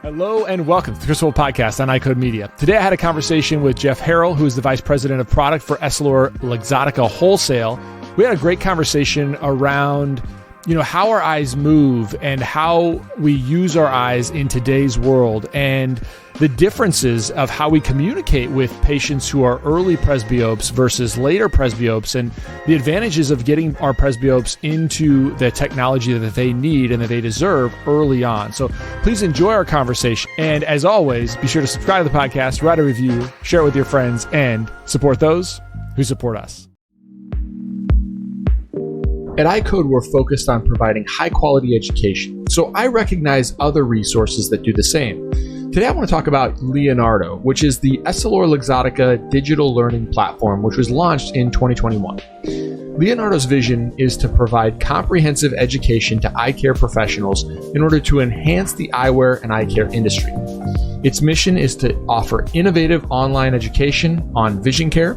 Hello and welcome to the Crystal Podcast on iCode Media. Today I had a conversation with Jeff Harrell, who is the Vice President of Product for EssilorLuxottica Wholesale. We had a great conversation around, how our eyes move and how we use our eyes in today's world and the differences of how we communicate with patients who are early presbyopes versus later presbyopes and the advantages of getting our presbyopes into the technology that they need and that they deserve early on. So please enjoy our conversation. And as always, be sure to subscribe to the podcast, write a review, share it with your friends, and support those who support us. At iCode, we're focused on providing high-quality education, so I recognize other resources that do the same. Today I want to talk about Leonardo, which is the Essilor-Luxottica digital learning platform, which was launched in 2021. Leonardo's vision is to provide comprehensive education to eye care professionals in order to enhance the eyewear and eye care industry. Its mission is to offer innovative online education on vision care,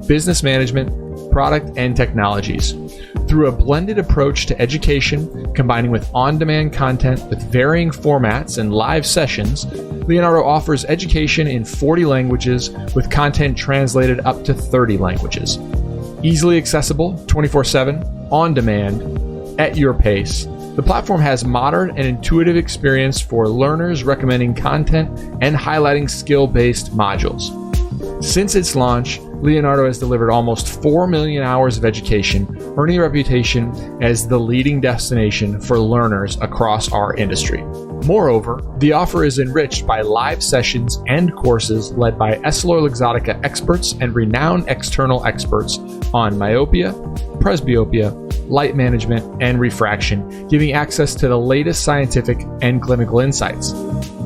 business management, product, and technologies. Through a blended approach to education, combining with on-demand content with varying formats and live sessions, Leonardo offers education in 40 languages with content translated up to 30 languages. Easily accessible, 24/7, on demand, at your pace. The platform has modern and intuitive experience for learners, recommending content and highlighting skill-based modules. Since its launch, Leonardo has delivered almost 4 million hours of education, earning a reputation as the leading destination for learners across our industry. Moreover, the offer is enriched by live sessions and courses led by EssilorLuxottica experts and renowned external experts on myopia, presbyopia, light management, and refraction, giving access to the latest scientific and clinical insights.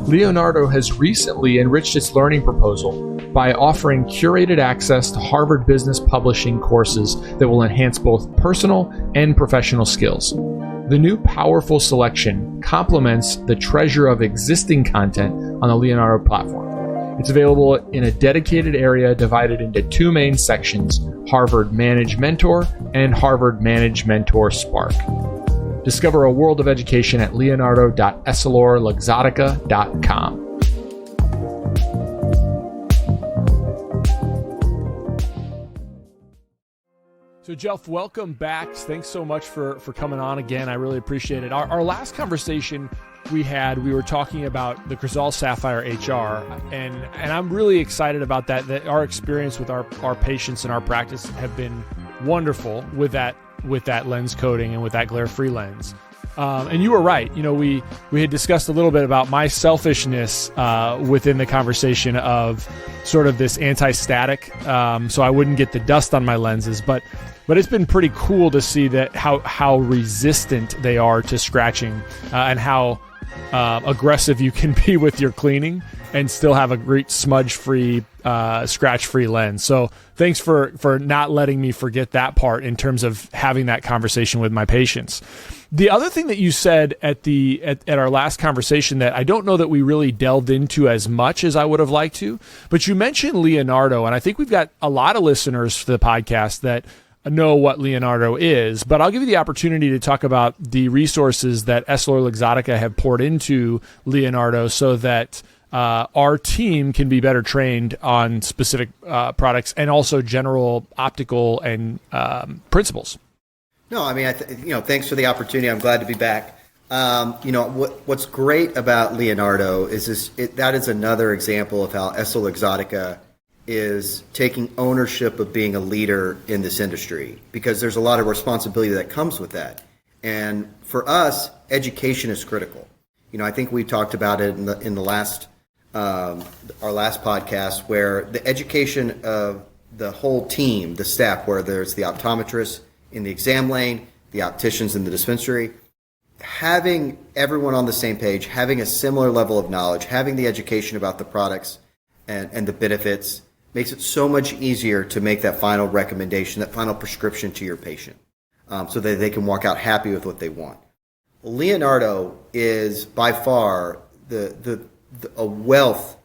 Leonardo has recently enriched its learning proposal by offering curated access to Harvard Business Publishing courses that will enhance both personal and professional skills. The new powerful selection complements the treasure of existing content on the Leonardo platform. It's available in a dedicated area divided into two main sections, Harvard Manage Mentor and Harvard Manage Mentor Spark. Discover a world of education at leonardo.essilorluxottica.com. So Jeff, welcome back. Thanks so much for coming on again. I really appreciate it. Our last conversation we were talking about the Crizal Sapphire HR, and I'm really excited about that our experience with our patients and our practice have been wonderful with that lens coating and with that glare-free lens. And you were right. We had discussed a little bit about my selfishness within the conversation of sort of this anti-static, so I wouldn't get the dust on my lenses. But it's been pretty cool to see that how resistant they are to scratching and how aggressive you can be with your cleaning and still have a great smudge-free, scratch-free lens. So thanks for not letting me forget that part in terms of having that conversation with my patients. The other thing that you said at our last conversation that I don't know that we really delved into as much as I would have liked to, but you mentioned Leonardo, and I think we've got a lot of listeners for the podcast that know what Leonardo is, but I'll give you the opportunity to talk about the resources that EssilorLuxottica have poured into Leonardo so that our team can be better trained on specific products and also general optical and principles. No, I mean, thanks for the opportunity. I'm glad to be back. What's great about Leonardo is that is another example of how EssilorLuxottica is taking ownership of being a leader in this industry, because there's a lot of responsibility that comes with that. And for us, education is critical. I think we talked about it in the last our last podcast, where the education of the whole team, the staff, where there's the optometrists in the exam lane, the opticians in the dispensary, having everyone on the same page, having a similar level of knowledge, having the education about the products and the benefits makes it so much easier to make that final recommendation, that final prescription to your patient, so that they can walk out happy with what they want. Leonardo is by far a wealth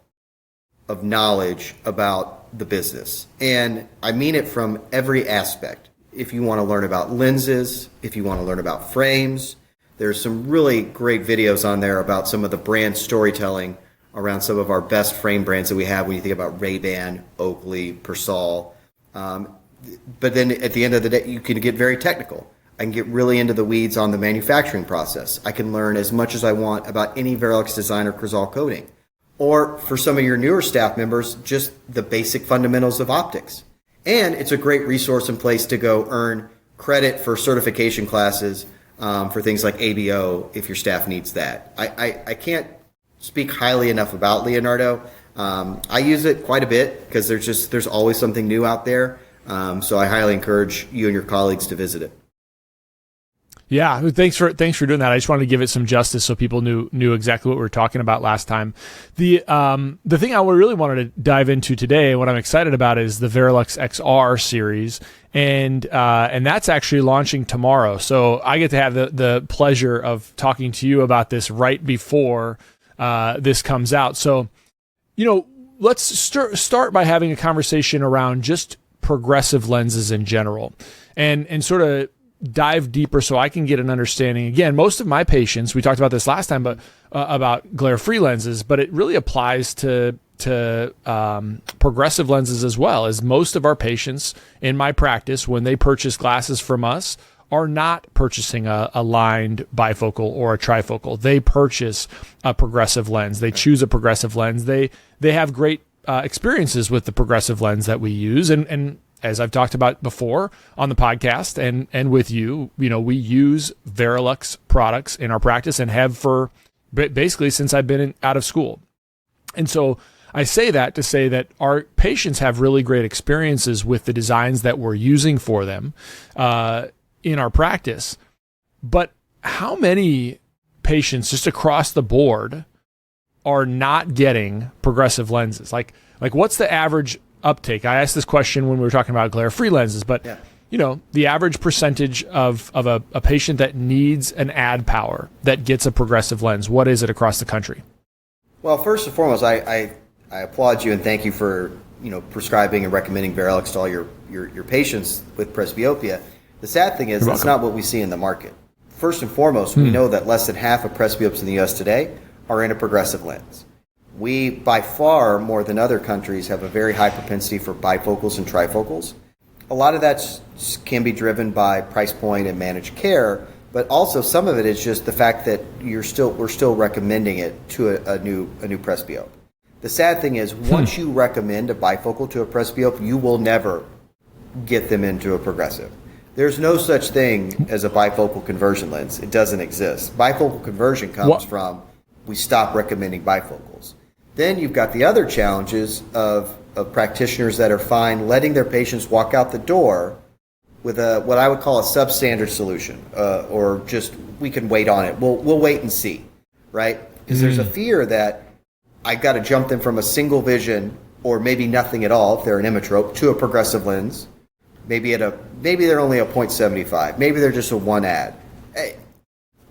of knowledge about the business. And I mean it from every aspect. If you want to learn about lenses, if you want to learn about frames, there's some really great videos on there about some of the brand storytelling around some of our best frame brands that we have when you think about Ray-Ban, Oakley, Persol. But then at the end of the day, you can get very technical. I can get really into the weeds on the manufacturing process. I can learn as much as I want about any Varilux design or Crizal coating. Or for some of your newer staff members, just the basic fundamentals of optics. And it's a great resource and place to go earn credit for certification classes for things like ABO if your staff needs that. I can't speak highly enough about Leonardo. I use it quite a bit because there's always something new out there. So I highly encourage you and your colleagues to visit it. Yeah, thanks for doing that. I just wanted to give it some justice so people knew exactly what we were talking about last time. The thing I really wanted to dive into today, what I'm excited about, is the Varilux XR series, and that's actually launching tomorrow. So I get to have the pleasure of talking to you about this right before this comes out. So, let's start by having a conversation around just progressive lenses in general, and sort of dive deeper so I can get an understanding. Again, most of my patients, we talked about this last time, but about glare-free lenses, but it really applies to progressive lenses as well, as most of our patients in my practice, when they purchase glasses from us, are not purchasing a lined bifocal or a trifocal. They purchase a progressive lens. They choose a progressive lens. They have great experiences with the progressive lens that we use, and as I've talked about before on the podcast and with you, we use Varilux products in our practice and have for basically since I've been out of school. And so I say that to say that our patients have really great experiences with the designs that we're using for them in our practice. But how many patients just across the board are not getting progressive lenses? Like what's the average uptake? I asked this question when we were talking about glare-free lenses, but the average percentage of a patient that needs an add power that gets a progressive lens, what is it across the country? Well, first and foremost, I applaud you and thank you for prescribing and recommending Varilux to all your patients with presbyopia. The sad thing is that's not what we see in the market. First and foremost, we know that less than half of presbyopes in the U.S. today are in a progressive lens. We, by far, more than other countries, have a very high propensity for bifocals and trifocals. A lot of that can be driven by price point and managed care, but also some of it is just the fact that we're still recommending it to a new presbyope. The sad thing is, once you recommend a bifocal to a presbyope, you will never get them into a progressive. There's no such thing as a bifocal conversion lens. It doesn't exist. Bifocal conversion comes from we stop recommending bifocals. Then you've got the other challenges of practitioners that are fine letting their patients walk out the door with what I would call a substandard solution, or just we can wait on it. We'll wait and see, right? Because there's a fear that I've got to jump them from a single vision or maybe nothing at all if they're an emmetrope to a progressive lens. Maybe they're only a 0.75. Maybe they're just a 1 ad. Hey,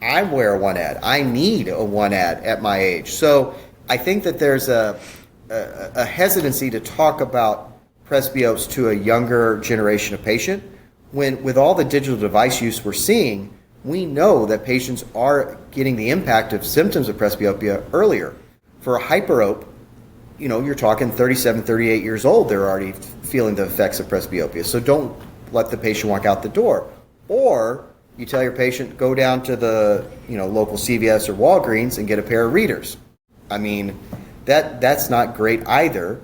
I wear a 1 ad. I need a 1 ad at my age. So I think that there's a hesitancy to talk about presbyopes to a younger generation of patient, when with all the digital device use we're seeing, we know that patients are getting the impact of symptoms of presbyopia earlier. For a hyperope, you're talking 37, 38 years old, they're already feeling the effects of presbyopia. So don't let the patient walk out the door. Or you tell your patient, go down to the local CVS or Walgreens and get a pair of readers. I mean, that's not great either,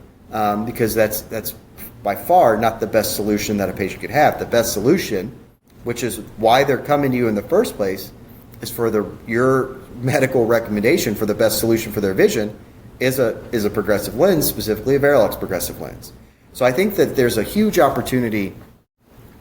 because that's by far not the best solution that a patient could have. The best solution, which is why they're coming to you in the first place, is for your medical recommendation for the best solution for their vision is a progressive lens, specifically a Varilux progressive lens. So I think that there's a huge opportunity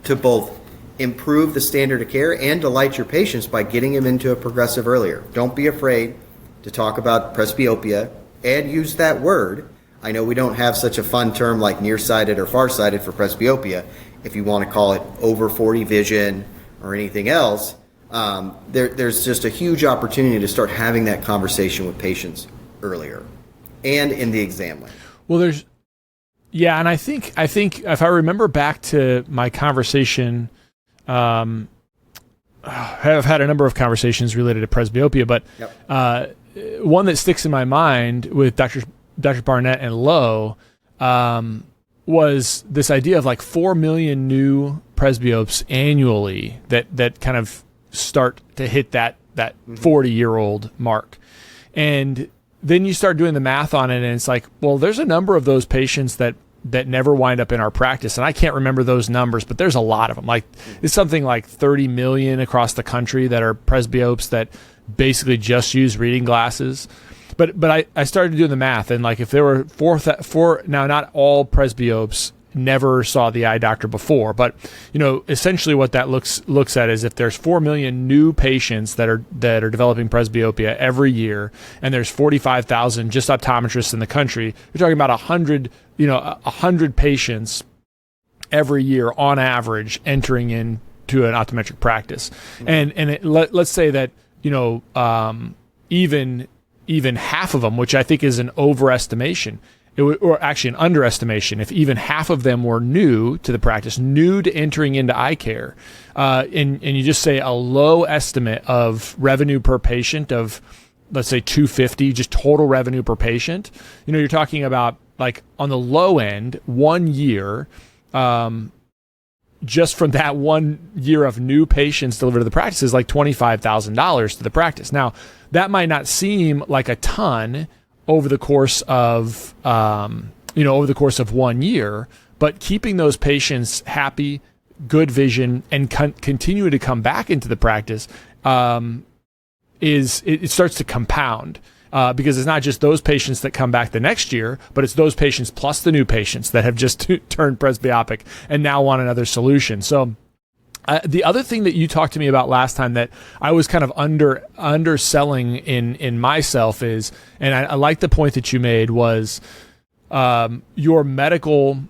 to both improve the standard of care and delight your patients by getting them into a progressive earlier. Don't be afraid to talk about presbyopia and use that word. I know we don't have such a fun term like nearsighted or farsighted for presbyopia. If you want to call it over 40 vision or anything else, there's just a huge opportunity to start having that conversation with patients earlier and in the exam lane. Well, and I think if I remember back to my conversation, I've had a number of conversations related to presbyopia, but one that sticks in my mind with Dr. Barnett and Lowe was this idea of like 4 million new presbyopes annually that kind of start to hit that 40-year-old mark. And then you start doing the math on it, and it's like, well, there's a number of those patients that never wind up in our practice. And I can't remember those numbers, but there's a lot of them. Like, it's something like 30 million across the country that are presbyopes that basically just use reading glasses. But I started doing the math, and like if there were four now, not all presbyopes never saw the eye doctor before, but essentially what that looks at is if there's 4 million new patients that are developing presbyopia every year, and there's 45,000 just optometrists in the country, you're talking about 100 patients every year on average entering into an optometric practice. Mm-hmm. And let's say that even half of them, which I think is an overestimation, or actually an underestimation, if even half of them were new to the practice, new to entering into eye care, and you just say a low estimate of revenue per patient of, let's say, $250, just total revenue per patient, you're talking about, like, on the low end, 1 year, just from that 1 year of new patients delivered to the practice is like $25,000 to the practice. Now, that might not seem like a ton over the course of, 1 year, but keeping those patients happy, good vision, and continue to come back into the practice, it starts to compound. Because it's not just those patients that come back the next year, but it's those patients plus the new patients that have just turned presbyopic and now want another solution. So the other thing that you talked to me about last time that I was kind of underselling in myself is, and I like the point that you made, was your medical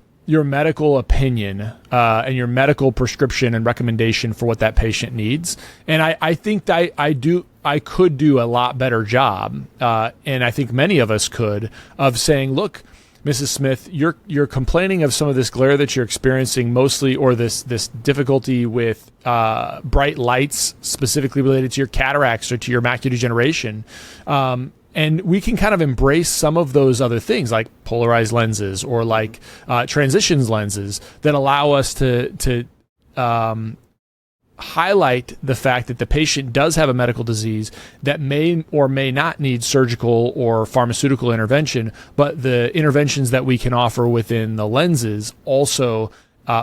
opinion and your medical prescription and recommendation for what that patient needs. And I think that I could do a lot better job, and I think many of us could, of saying, look, Mrs. Smith, you're complaining of some of this glare that you're experiencing mostly, or this difficulty with bright lights specifically related to your cataracts or to your macular degeneration. And we can kind of embrace some of those other things, like polarized lenses or like transitions lenses, that allow us to highlight the fact that the patient does have a medical disease that may or may not need surgical or pharmaceutical intervention, but the interventions that we can offer within the lenses also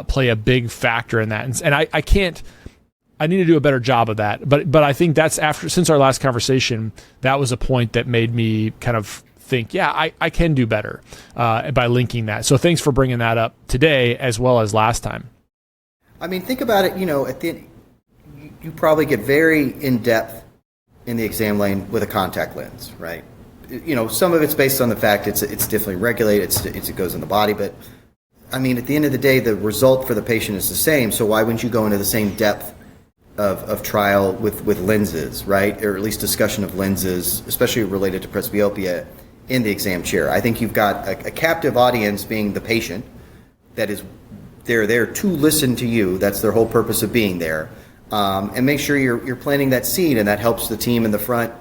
play a big factor in that. And I need to do a better job of that. But I think that's since our last conversation, that was a point that made me kind of think, yeah, I can do better by linking that. So thanks for bringing that up today as well as last time. I mean, think about it, at the end, you probably get very in-depth in the exam lane with a contact lens, right? Some of it's based on the fact it's differently regulated, it goes in the body, but I mean, at the end of the day, the result for the patient is the same, so why wouldn't you go into the same depth of trial with lenses, right? Or at least discussion of lenses, especially related to presbyopia, in the exam chair. I think you've got a captive audience being the patient that is they're there to listen to you. That's their whole purpose of being there. And make sure you're planting that seed, and that helps the team in the front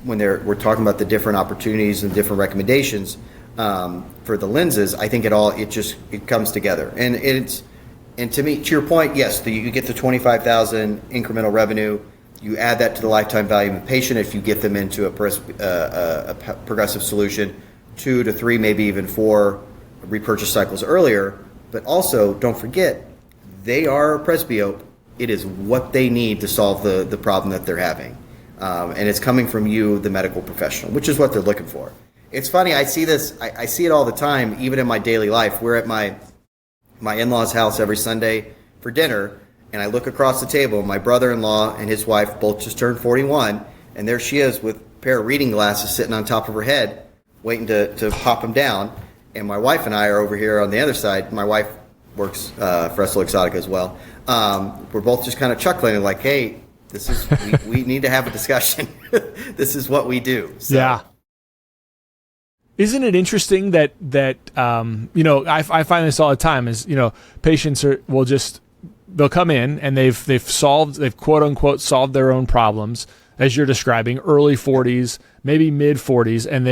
when we're talking about the different opportunities and different recommendations for the lenses. I think it comes together, and to me, to your point, yes, you get the 25,000 incremental revenue. You add that to the lifetime value of the patient if you get them into a progressive solution, 2 to 3, maybe even 4 repurchase cycles earlier. But also, don't forget, they are a presbyope. It is what they need to solve the problem that they're having. And it's coming from you, the medical professional, which is what they're looking for. It's funny, I see this, I see it all the time, even in my daily life. We're at my in-laws' house every Sunday for dinner, and I look across the table, and my brother-in-law and his wife both just turned 41, and there she is with a pair of reading glasses sitting on top of her head, waiting to pop them down. And my wife and I are over here on the other side. My wife works for EssilorLuxottica as well. We're both just kind of chuckling and like, hey, we need to have a discussion. This is what we do. So. Yeah. Isn't it interesting that I find this all the time is, patients will just they'll come in and they've quote unquote solved their own problems, as you're describing, early 40s, maybe mid 40s, and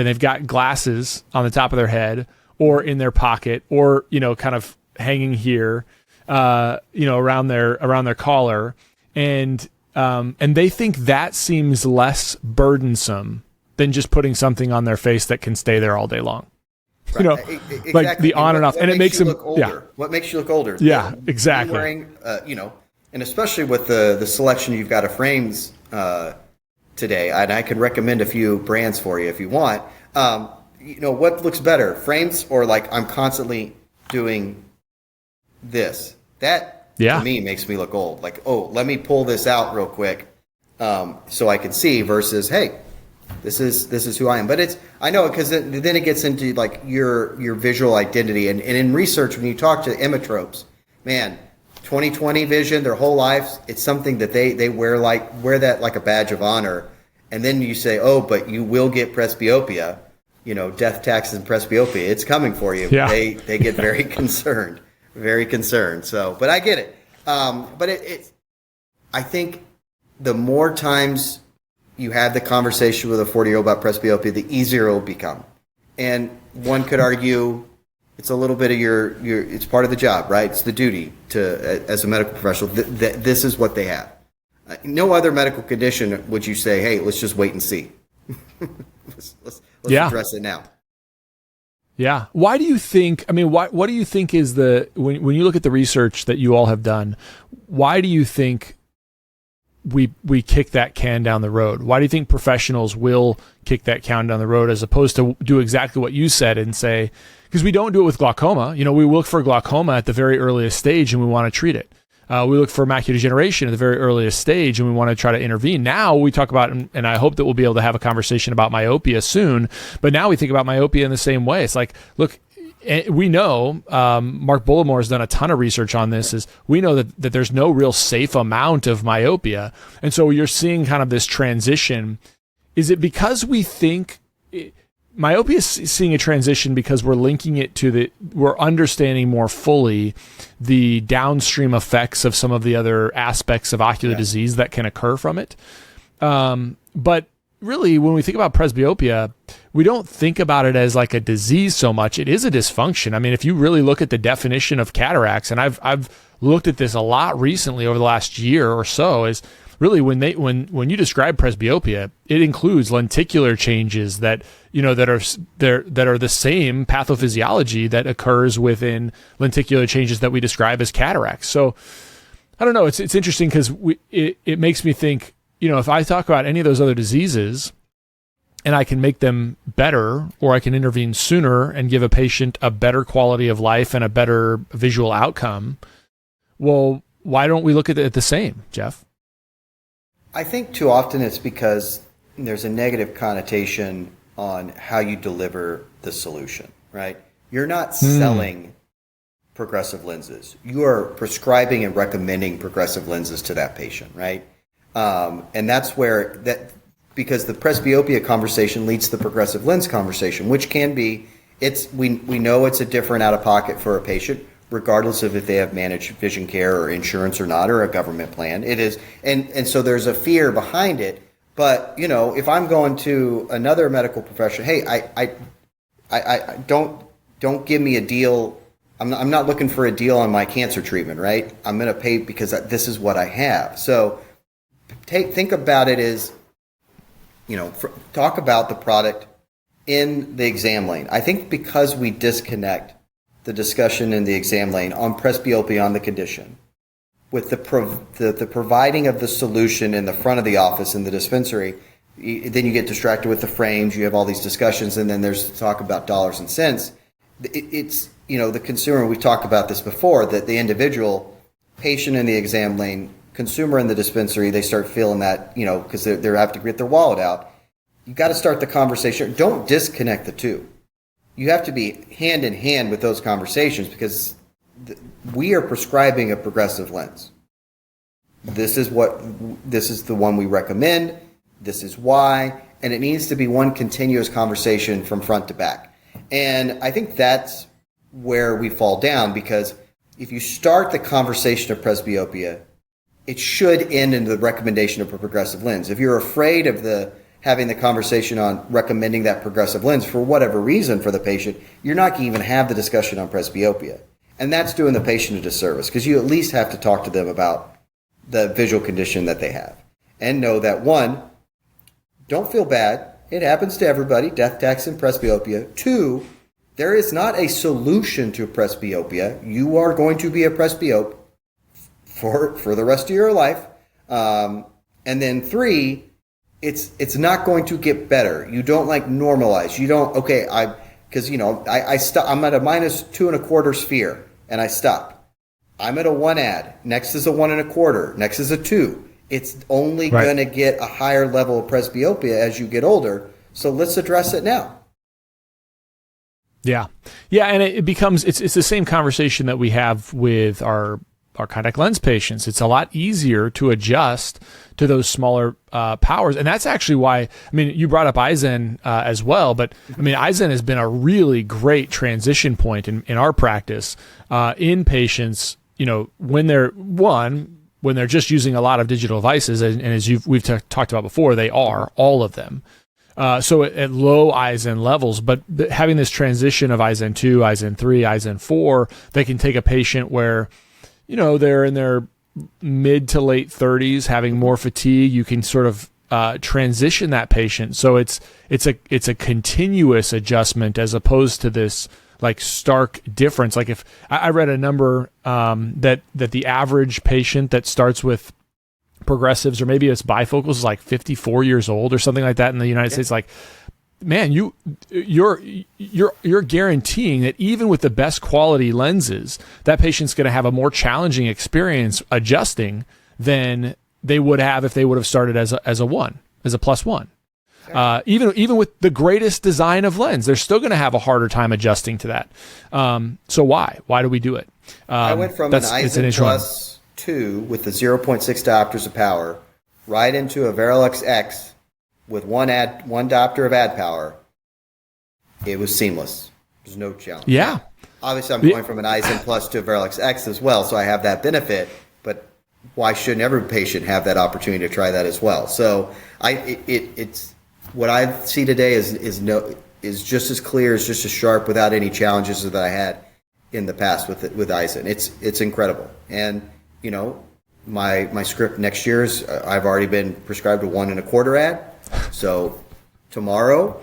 they've got glasses on the top of their head or in their pocket or, kind of hanging here, around their collar, and they think that seems less burdensome than just putting something on their face that can stay there all day long. Right. Exactly. Like the on and off, and it makes them look older. Yeah. What makes you look older? Yeah, exactly. Wearing, and especially with the selection you've got of frames today, and I can recommend a few brands for you if you want. What looks better, frames or like I'm constantly doing this? That to me makes me look old. Like, oh, let me pull this out real quick so I can see. Versus, hey, this is who I am. But I know, because then it gets into like your visual identity. And in research, when you talk to emmetropes, man, 20/20 vision, their whole lives, it's something that they wear that like a badge of honor. And then you say, oh, but you will get presbyopia, death, taxes, and presbyopia. It's coming for you. Yeah. They get very concerned, very concerned. So, but I get it. But I think the more times you have the conversation with a 40-year-old about presbyopia, the easier it will become. And one could argue it's a little bit of it's part of the job, right? It's the duty as a medical professional. This is what they have. No other medical condition would you say, hey, let's just wait and see. let's address it now. Yeah. Why do you think, what do you think is when you look at the research that you all have done, why do you think we kick that can down the road? Why do you think professionals will kick that can down the road as opposed to do exactly what you said and say, because we don't do it with glaucoma. We look for glaucoma at the very earliest stage and we want to treat it. We look for macular degeneration at the very earliest stage and we want to try to intervene. Now we talk about, and I hope that we'll be able to have a conversation about myopia soon, but now we think about myopia in the same way. It's like, look, we know, Mark Bullimore has done a ton of research on this, we know that there's no real safe amount of myopia. And so you're seeing kind of this transition. Is it because we think myopia is seeing a transition because we're linking it to we're understanding more fully the downstream effects of some of the other aspects of ocular disease that can occur from it? But really, when we think about presbyopia, we don't think about it as like a disease so much. It is a dysfunction. If you really look at the definition of cataracts, and I've looked at this a lot recently over the last year or so, is really when you describe presbyopia, it includes lenticular changes that are the same pathophysiology that occurs within lenticular changes that we describe as cataracts. So I don't know. It's interesting because it makes me think. If I talk about any of those other diseases and I can make them better, or I can intervene sooner and give a patient a better quality of life and a better visual outcome, well, why don't we look at it the same, Jeff? I think too often it's because there's a negative connotation on how you deliver the solution, right? You're not selling progressive lenses. You are prescribing and recommending progressive lenses to that patient, right? And that's where because the presbyopia conversation leads to the progressive lens conversation, which can be, we know it's a different out of pocket for a patient, regardless of if they have managed vision care or insurance or not, or a government plan. It is, and so there's a fear behind it. But if I'm going to another medical professional, hey, I don't give me a deal. I'm not looking for a deal on my cancer treatment, right? I'm going to pay because this is what I have. So think about it as, talk about the product in the exam lane. I think because we disconnect the discussion in the exam lane on presbyopia, on the condition, with the providing of the solution in the front of the office in the dispensary, then you get distracted with the frames. You have all these discussions, and then there's talk about dollars and cents. It's the consumer. We've talked about this before, that the individual patient in the exam lane, consumer in the dispensary, they start feeling that, because they have to get their wallet out. You got to start the conversation. Don't disconnect the two. You have to be hand in hand with those conversations, because we are prescribing a progressive lens. This is the one we recommend. This is why, and it needs to be one continuous conversation from front to back. And I think that's where we fall down, because if you start the conversation of presbyopia, it should end in the recommendation of a progressive lens. If you're afraid of having the conversation on recommending that progressive lens for whatever reason for the patient, you're not going to even have the discussion on presbyopia. And that's doing the patient a disservice, because you at least have to talk to them about the visual condition that they have. And know that, one, don't feel bad. It happens to everybody, death, tax, and presbyopia. Two, there is not a solution to presbyopia. You are going to be a presbyope for the rest of your life. And then three, it's not going to get better. You don't normalize. You don't, I'm at a minus 2.25 sphere and I stop. I'm at a 1 ad. Next is a 1.25. Next is a 2. It's only going to get a higher level of presbyopia as you get older. So let's address it now. Yeah. Yeah. And it becomes, it's the same conversation that we have with our contact lens patients. It's a lot easier to adjust to those smaller powers. And that's actually why, you brought up Eisen as well, but Eisen has been a really great transition point in our practice in patients, when they're just using a lot of digital devices. And as we've talked about before, they are all of them. So at low Eisen levels, but having this transition of Eisen 2, Eisen 3, Eisen 4, they can take a patient where, they're in their mid to late 30s, having more fatigue. You can sort of transition that patient. So it's a continuous adjustment as opposed to this stark difference. If I read a number that the average patient that starts with progressives, or maybe it's bifocals, is 54 years old or something like that in the United States. Man, you're guaranteeing that even with the best quality lenses, that patient's going to have a more challenging experience adjusting than they would have if they would have started as a +1. Okay. Even with the greatest design of lens, they're still going to have a harder time adjusting to that. So why do we do it? I went from an Eisen plus 2 with the 0.6 diopters of power right into a Varilux X with one diopter of ad power. It was seamless. There's no challenge. Yeah. Obviously, I'm going from an Eisen plus to a Varilux X as well, so I have that benefit. But why shouldn't every patient have that opportunity to try that as well? So it's what I see today is just as clear, is just as sharp, without any challenges that I had in the past with Eisen. It's incredible. And my script next year is I've already been prescribed a 1.25 ad. So tomorrow,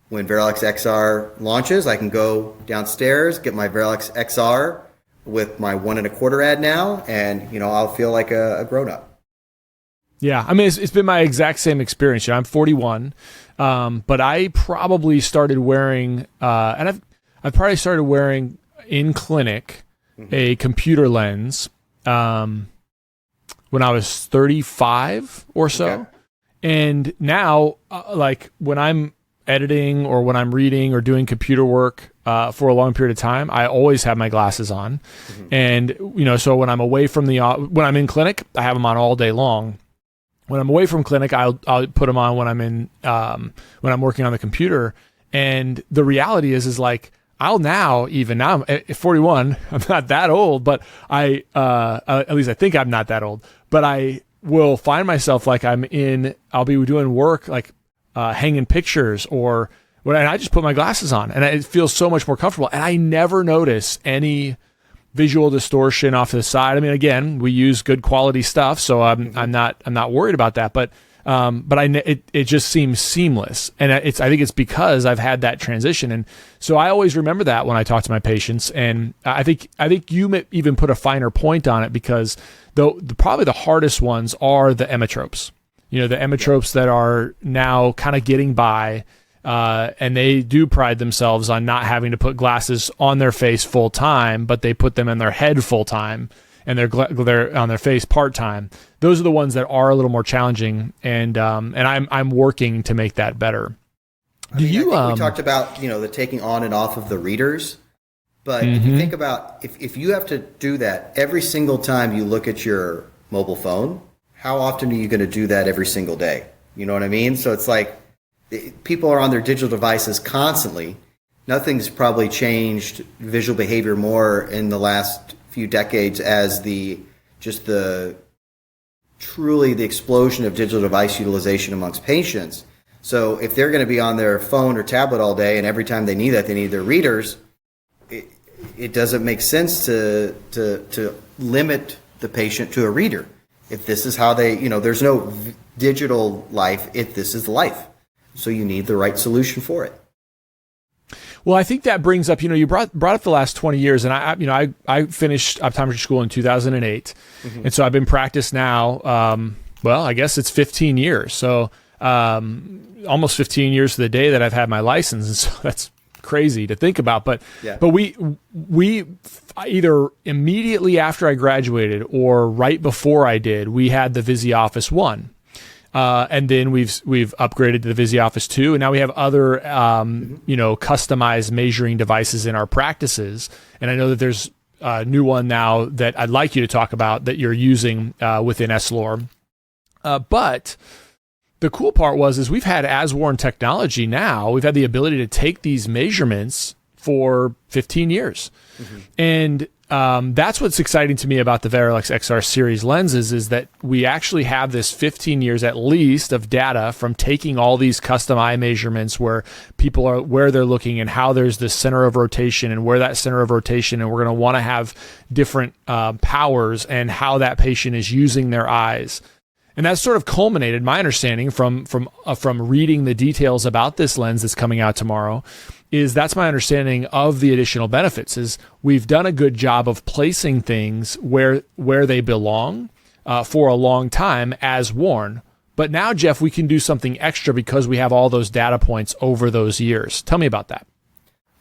when Varilux XR launches, I can go downstairs, get my Varilux XR with my 1.25 ad now, and I'll feel like a grown-up. Yeah, it's been my exact same experience. I'm 41, but I probably started wearing, and I've probably started wearing in clinic a computer lens when I was 35 or so. Okay. And now, when I'm editing or when I'm reading or doing computer work for a long period of time, I always have my glasses on. Mm-hmm. And, so when I'm away from when I'm in clinic, I have them on all day long. When I'm away from clinic, I'll put them on when I'm working on the computer. And the reality is I'm at 41, I'm not that old, but at least I think I'm not that old, but I will find myself I'll be doing work, hanging pictures and I just put my glasses on and it feels so much more comfortable. And I never notice any visual distortion off to the side. Again, we use good quality stuff, so I'm not worried about that, but it just seems seamless. And I think it's because I've had that transition. And so I always remember that when I talk to my patients. And I think you may even put a finer point on it, because probably the hardest ones are the emmetropes, the emmetropes that are now kind of getting by, and they do pride themselves on not having to put glasses on their face full time, but they put them in their head full time. And they're on their face part time. Those are the ones that are a little more challenging, and I'm working to make that better. I think we talked about the taking on and off of the readers, but if you think about if you have to do that every single time you look at your mobile phone, how often are you going to do that every single day? You know what I mean? So it's people are on their digital devices constantly. Nothing's probably changed visual behavior more in the last few decades as the truly the explosion of digital device utilization amongst patients. So if they're going to be on their phone or tablet all day, and every time they need that, they need their readers, it doesn't make sense to limit the patient to a reader. If this is how they, there's no digital life, if this is life. So you need the right solution for it. Well, I think that brings up, you brought up the last 20 years, and I finished optometry school in 2008, and so I've been practiced now. I guess it's 15 years, so almost 15 years to the day that I've had my license, and so that's crazy to think about. But we either immediately after I graduated or right before I did, we had the VisiOffice 1. And then we've upgraded to the VisiOffice 2, and now we have other customized measuring devices in our practices. And I know that there's a new one now that I'd like you to talk about that you're using within Essilor. But the cool part is we've had as-worn technology now. We've had the ability to take these measurements for 15 years. And that's what's exciting to me about the Varilux XR series lenses is that we actually have this 15 years at least of data from taking all these custom eye measurements where people are, where they're looking and how there's this center of rotation and where that center of rotation, and we're going to want to have different powers and how that patient is using their eyes. And that's sort of culminated, my understanding from reading the details about this lens that's coming out tomorrow, is that's my understanding of the additional benefits is we've done a good job of placing things where they belong for a long time as worn. But now, Jeff, we can do something extra because we have all those data points over those years. Tell me about that.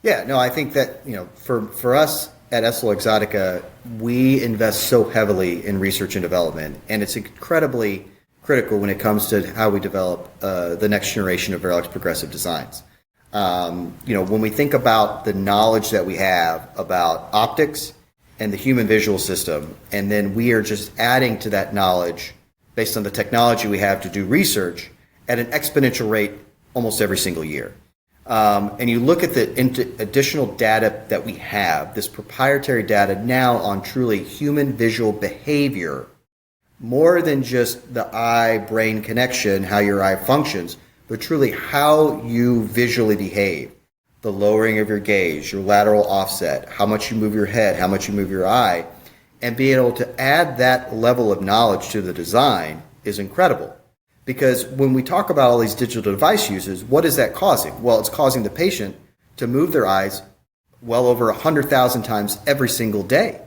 Yeah, no, I think that, for us at EssilorLuxottica, we invest so heavily in research and development, and it's incredibly critical when it comes to how we develop the next generation of Varilux progressive designs. When we think about the knowledge that we have about optics and the human visual system, and then we are just adding to that knowledge based on the technology we have to do research at an exponential rate almost every single year. And you look at the additional data that we have, this proprietary data now on truly human visual behavior, more than just the eye-brain connection, how your eye functions, but truly how you visually behave, the lowering of your gaze, your lateral offset, how much you move your head, how much you move your eye, and being able to add that level of knowledge to the design is incredible. Because when we talk about all these digital device uses, what is that causing? Well, it's causing the patient to move their eyes well over 100,000 times every single day.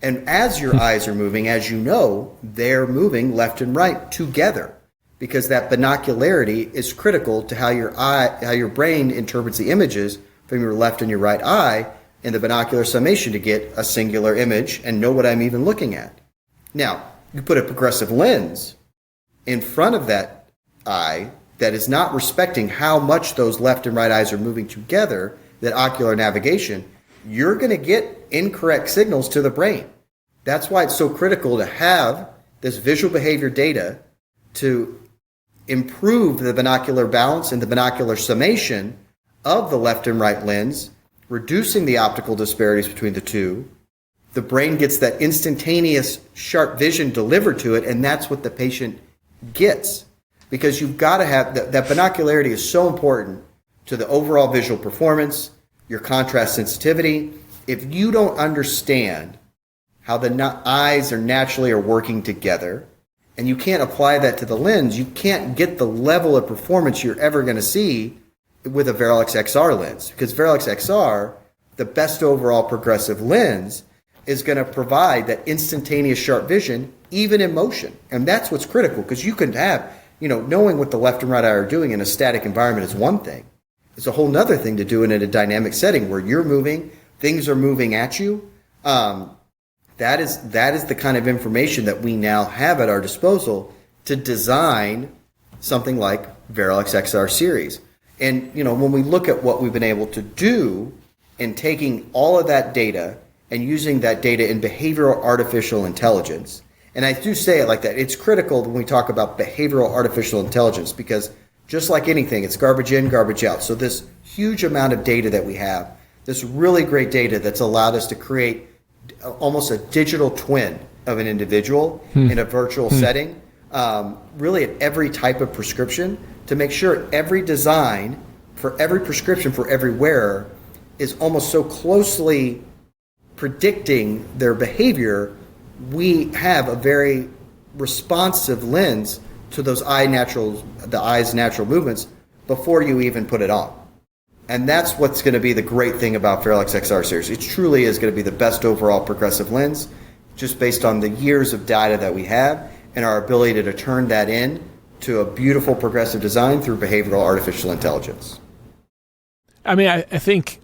And as your eyes are moving, as you know, they're moving left and right together, because that binocularity is critical to how your brain interprets the images from your left and your right eye in the binocular summation to get a singular image and know what I'm even looking at. Now, you put a progressive lens in front of that eye that is not respecting how much those left and right eyes are moving together, that ocular navigation, you're going to get incorrect signals to the brain. That's why it's so critical to have this visual behavior data to improve the binocular balance and the binocular summation of the left and right lens, reducing the optical disparities between the two. The brain gets that instantaneous sharp vision delivered to it, and that's what the patient gets. Because you've got to have that binocularity is so important to the overall visual performance, your contrast sensitivity. If you don't understand how the eyes are naturally working together, and you can't apply that to the lens, you can't get the level of performance you're ever going to see with a Varilux XR lens. Because Varilux XR, the best overall progressive lens, is going to provide that instantaneous sharp vision even in motion. And that's what's critical, because you can have, knowing what the left and right eye are doing in a static environment is one thing. It's a whole nother thing to do it in a dynamic setting where you're moving, things are moving at you. That is the kind of information that we now have at our disposal to design something like Varilux XR series. And, when we look at what we've been able to do in taking all of that data and using that data in behavioral artificial intelligence, and I do say it like that, it's critical when we talk about behavioral artificial intelligence, because just like anything, it's garbage in, garbage out. So this huge amount of data that we have, this really great data that's allowed us to create almost a digital twin of an individual in a virtual setting, really at every type of prescription, to make sure every design for every prescription for every wearer is almost so closely predicting their behavior. We have a very responsive lens to the eye's natural movements before you even put it on. And that's what's going to be the great thing about Varilux XR series. It truly is going to be the best overall progressive lens, just based on the years of data that we have and our ability to turn that in to a beautiful progressive design through behavioral artificial intelligence. I mean, I think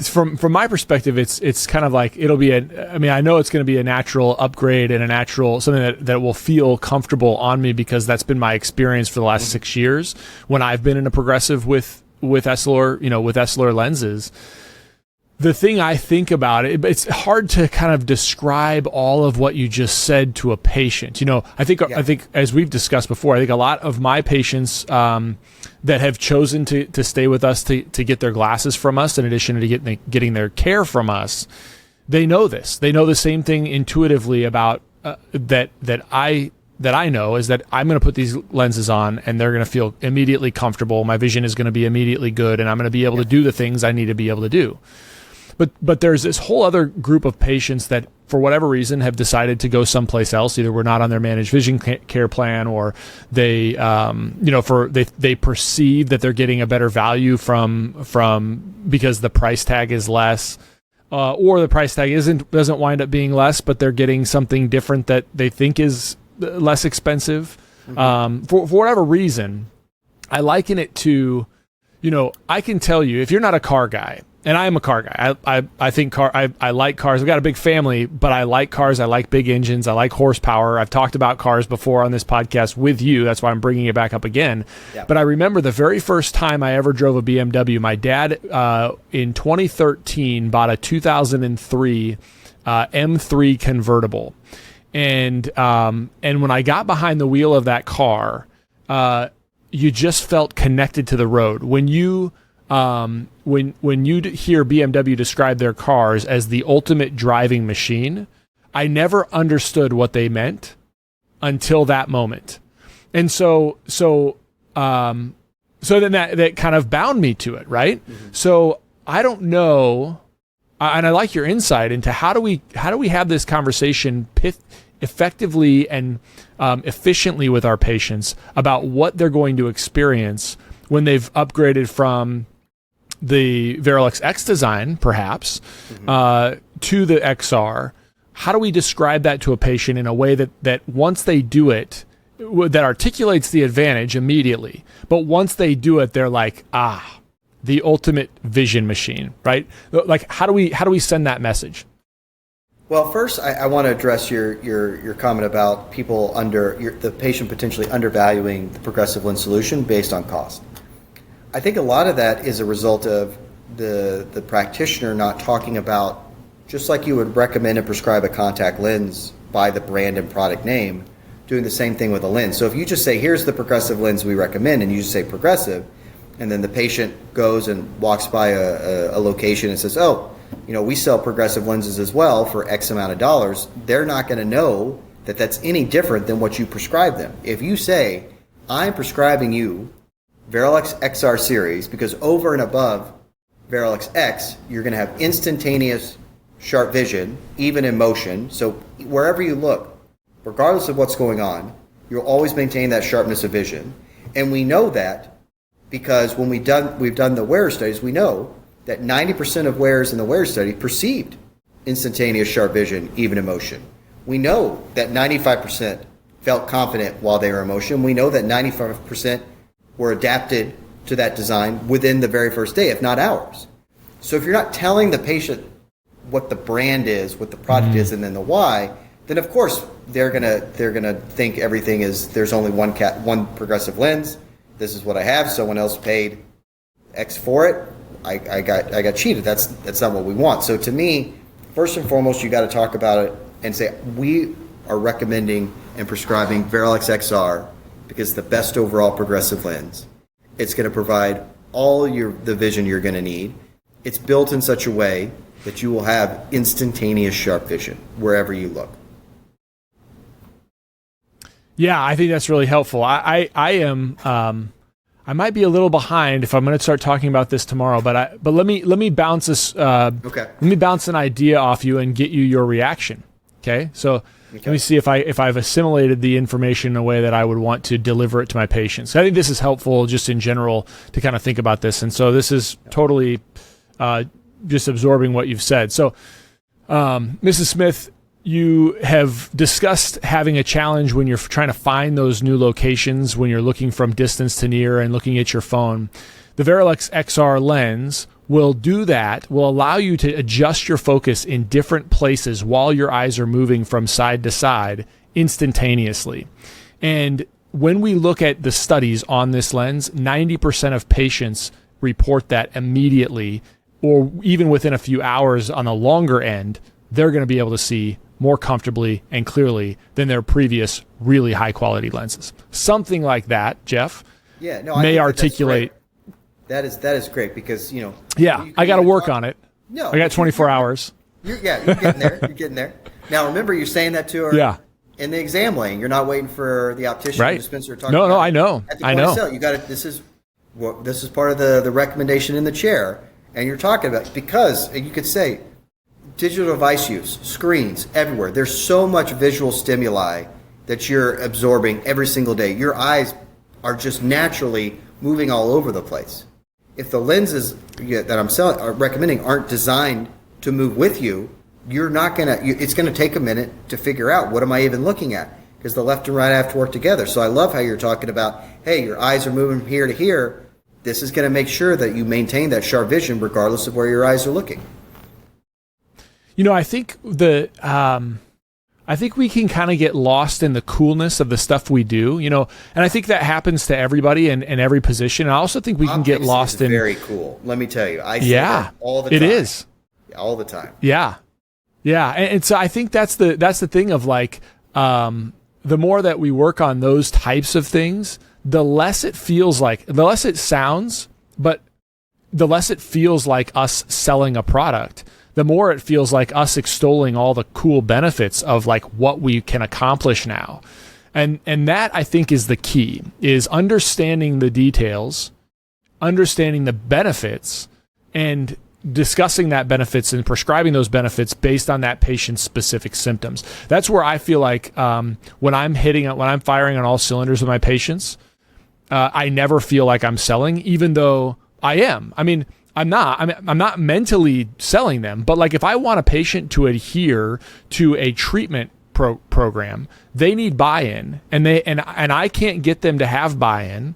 from my perspective, it's kind of like I know it's going to be a natural upgrade and a natural something that will feel comfortable on me, because that's been my experience for the last 6 years when I've been in a progressive with Essilor, with Essilor lenses. The thing I think about it, it's hard to kind of describe all of what you just said to a patient. I think as we've discussed before, I think a lot of my patients that have chosen to stay with us to get their glasses from us, in addition to getting their care from us, they know this. They know the same thing intuitively about that I know, is that I'm going to put these lenses on and they're going to feel immediately comfortable. My vision is going to be immediately good, and I'm going to be able to do the things I need to be able to do. But there's this whole other group of patients that, for whatever reason, have decided to go someplace else. Either we're not on their managed vision care plan, or they, they perceive that they're getting a better value from because the price tag is less, or the price tag doesn't wind up being less, but they're getting something different that they think is less expensive. For whatever reason, I liken it to, I can tell you, if you're not a car guy. And I am a car guy. I think I like cars. I've got a big family, but I like cars. I like big engines. I like horsepower. I've talked about cars before on this podcast with you. That's why I'm bringing it back up again. Yep. But I remember the very first time I ever drove a BMW, my dad in 2013 bought a 2003 M3 convertible. And when I got behind the wheel of that car, you just felt connected to the road. When you hear BMW describe their cars as the ultimate driving machine, I never understood what they meant until that moment. And so then that kind of bound me to it, right? So I don't know, and I like your insight into how do we have this conversation effectively and efficiently with our patients about what they're going to experience when they've upgraded from the Varilux X design, perhaps, to the XR. How do we describe that to a patient in a way that once they do it, that articulates the advantage immediately, but once they do it, they're like, the ultimate vision machine, right? Like, how do we send that message? Well, first, I want to address your comment about the patient potentially undervaluing the progressive lens solution based on cost. I think a lot of that is a result of the practitioner not talking about, just like you would recommend and prescribe a contact lens by the brand and product name, doing the same thing with a lens. So if you just say, here's the progressive lens we recommend, and you just say progressive, and then the patient goes and walks by a location and says, we sell progressive lenses as well for X amount of dollars, they're not going to know that that's any different than what you prescribe them. If you say, I'm prescribing you Varilux XR series, because over and above Varilux X, you're going to have instantaneous sharp vision, even in motion. So wherever you look, regardless of what's going on, you'll always maintain that sharpness of vision. And we know that because when we've done the wearer studies, we know that 90% of wearers in the wearer study perceived instantaneous sharp vision, even in motion. We know that 95% felt confident while they were in motion. We know that 95% were adapted to that design within the very first day, if not hours. So if you're not telling the patient what the brand is, what the product is, and then the why, then of course they're gonna think everything is, there's only one progressive lens. This is what I have. Someone else paid X for it. I got cheated. That's not what we want. So to me, first and foremost, you got to talk about it and say, we are recommending and prescribing Varilux XR because it's the best overall progressive lens. It's going to provide all the vision you're going to need. it's built in such a way that you will have instantaneous sharp vision wherever you look. Yeah, I think that's really helpful. I am I might be a little behind if I'm going to start talking about this tomorrow, but let me bounce this. Okay. Let me bounce an idea off you and get you your reaction. Okay. So let me see if I've assimilated the information in a way that I would want to deliver it to my patients. I think this is helpful just in general to kind of think about this. And so this is totally just absorbing what you've said. So, Mrs. Smith, you have discussed having a challenge when you're trying to find those new locations, when you're looking from distance to near and looking at your phone. The Varilux XR lens will do that, will allow you to adjust your focus in different places while your eyes are moving from side to side instantaneously. And when we look at the studies on this lens, 90% of patients report that immediately, or even within a few hours on the longer end, they're going to be able to see more comfortably and clearly than their previous really high quality lenses. Something like that, Jeff, may articulate. That is great because, I got to work on it. No, I got 24 hours. You're getting there. You're getting there. Now, remember, you're saying that to her in the exam lane. You're not waiting for the optician or dispenser to talk No, about I know. At the point of sale, you got it. This is part of the recommendation in the chair, and you're talking about, because you could say, digital device use, screens everywhere. There's so much visual stimuli that you're absorbing every single day. Your eyes are just naturally moving all over the place. If the lenses that I'm recommending aren't designed to move with you, you're not gonna. It's gonna take a minute to figure out what am I even looking at, because the left and right have to work together. So I love how you're talking about, hey, your eyes are moving from here to here. This is going to make sure that you maintain that sharp vision regardless of where your eyes are looking. I think I think we can kind of get lost in the coolness of the stuff we do, and I think that happens to everybody in every position. And I also think we can get lost in very cool. Let me tell you, I see that all the time. It is all the time. Yeah, and so I think that's the thing of like the more that we work on those types of things, the less it sounds, but the less it feels like us selling a product. The more it feels like us extolling all the cool benefits of like what we can accomplish now. And that I think is the key, is understanding the details, understanding the benefits, and discussing that benefits and prescribing those benefits based on that patient's specific symptoms. That's where I feel like when I'm firing on all cylinders with my patients, I never feel like I'm selling, even though I am. I mean, I'm not mentally selling them, but like if I want a patient to adhere to a treatment program, they need buy-in, and I can't get them to have buy-in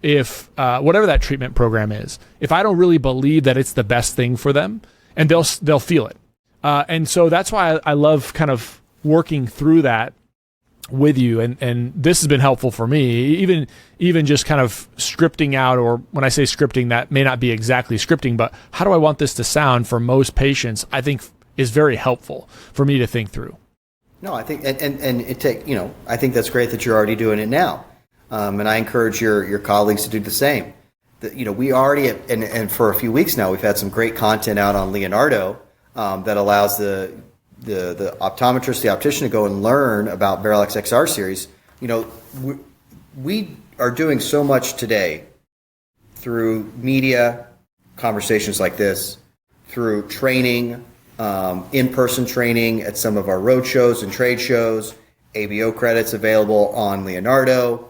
if whatever that treatment program is, if I don't really believe that it's the best thing for them, and they'll feel it. And so that's why I love kind of working through that with you, and this has been helpful for me, even just kind of scripting out, or when I say scripting, that may not be exactly scripting, but how do I want this to sound for most patients, I think is very helpful for me to think through. No, I think, I think that's great that you're already doing it now. And I encourage your colleagues to do the same. We already, and for a few weeks now, we've had some great content out on Leonardo that allows the optometrist, the optician, to go and learn about Varilux XR series. We are doing so much today through media, conversations like this, through training, in-person training at some of our road shows and trade shows, ABO credits available on Leonardo.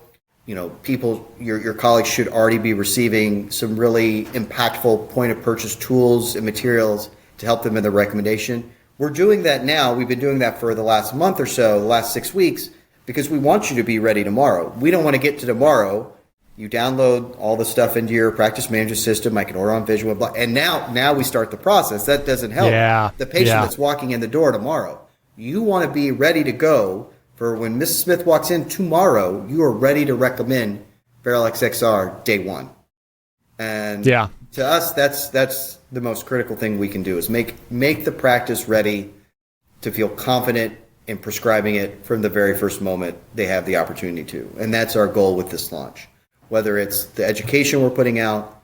People, your colleagues should already be receiving some really impactful point-of-purchase tools and materials to help them in the recommendation. We're doing that now. We've been doing that for the last month or so, the last 6 weeks, because we want you to be ready tomorrow. We don't want to get to tomorrow. You download all the stuff into your practice management system. I can order on Vision, and now we start the process. That doesn't help the patient that's walking in the door tomorrow. You want to be ready to go for when Mrs. Smith walks in tomorrow. You are ready to recommend Varilux XR day one. And to us, that's the most critical thing we can do, is make the practice ready to feel confident in prescribing it from the very first moment they have the opportunity to. And that's our goal with this launch. Whether it's the education we're putting out,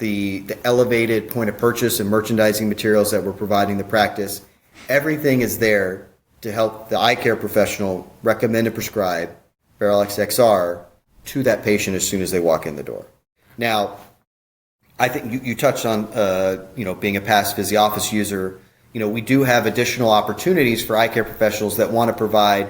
the elevated point of purchase and merchandising materials that we're providing the practice, everything is there to help the eye care professional recommend and prescribe Varilux XR to that patient as soon as they walk in the door. Now, I think you touched on, being a past Physioffice user. We do have additional opportunities for eye care professionals that want to provide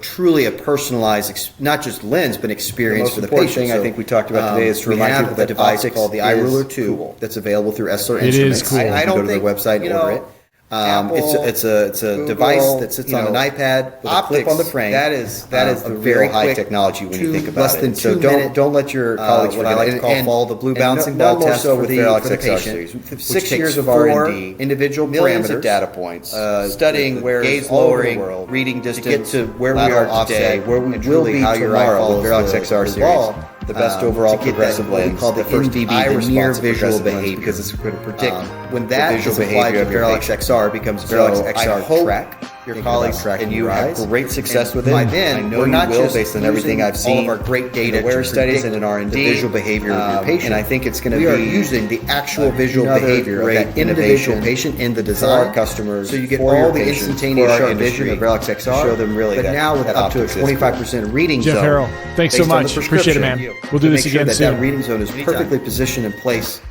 truly a personalized, not just lens, but experience for the patient. Thing I think we talked about today is to remind people that a device called the iRuler 2 cool. that's available through Essilor It Instruments. is cool. I don't go to their website and order it. It's a Google, device that sits on an iPad with a clip on the frame. That is the very high technology when you think about less than it. So don't let your colleagues what I like to call follow the blue bouncing ball test for the Varilux Varilux XR XR series. series. 6 years of four R&D, individual millions parameters, of data points, studying where gaze all over lowering, the world, reading to get distance, to where we lateral are today, offset, where we and will truly be how your eye tomorrow with follows Varilux XR the series. ball, the best overall to get progressive that, what we lens, call the first NDB, DB, the near visual behavior, behavior, because it's going to predict when that the visual is applied behavior to of your Varilux patient. XR becomes So Varilux I XR hope Track. your Think colleagues about tracking and you your have eyes. great success And with it. by then, I know we're you not will just based on everything using I've seen all of our great data in the wear to studies predict and in R&D, the visual behavior of your patient. and I think it's going to we be are using the actual visual another behavior of great that individual innovation patient in the for design our customers, so you get for your all the patients, instantaneous for our sharp vision industry, of Varilux XR, to show them really but that- now with that up to a optics is cool. 25% reading Jeff zone. Harrell, thanks so based on the much. Appreciate it, man. prescription, We'll do to this make sure again that soon. that reading zone is perfectly positioned in place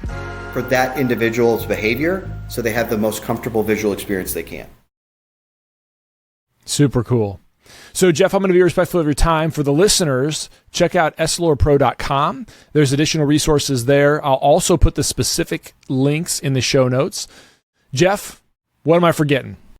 for that individual's behavior, so they have the most comfortable visual experience they can. Super cool. So, Jeff, I'm going to be respectful of your time. For the listeners, check out EssilorPro.com. There's additional resources there. I'll also put the specific links in the show notes. Jeff, what am I forgetting?